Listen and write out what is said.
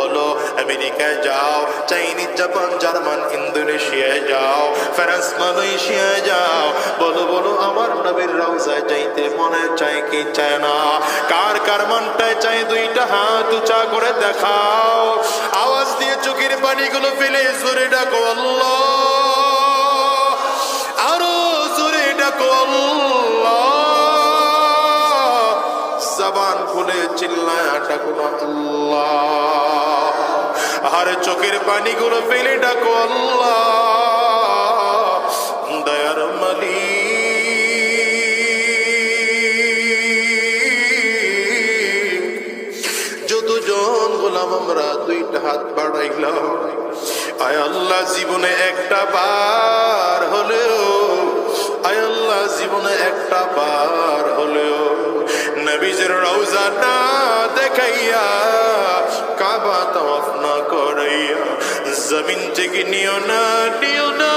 বলো, আমেরিকায় যাও, চাইনিজ, জাপান, জার্মান, ইন্দোনেশিয়ায় যাও, ফ্রান্স, মালয়েশিয়ায় যাও, বলো বলো আমার নবীর রওজায় যাইতে মনে চায় কি চায় না? কার কার মনটায় চায় দুইটা হাত উঁচা করে দেখাও, আওয়াজ দিয়ে চোখের পানিগুলো ফেলে জোরে ডাকো আল্লাহ, আরো জোরে ডাকো আল্লাহ, জবান খুলে চিল্লায় ডাকো আল্লাহ, আর চোখের পানিগুলো ফেলে ডাকো আল্লাহ, দয়ার মালিক। যতজন গোলাম আমরা দুইটা হাত বাড়াইলাম, আয় আল্লাহ জীবনে একটা বার হলেও, আয় আল্লাহ জীবনে একটা বার হলেও নবীজির রওজা না দেখাইয়া, কাবা তাওয়াফ না করাইয়া জমিন থেকে নিও না, নিও না,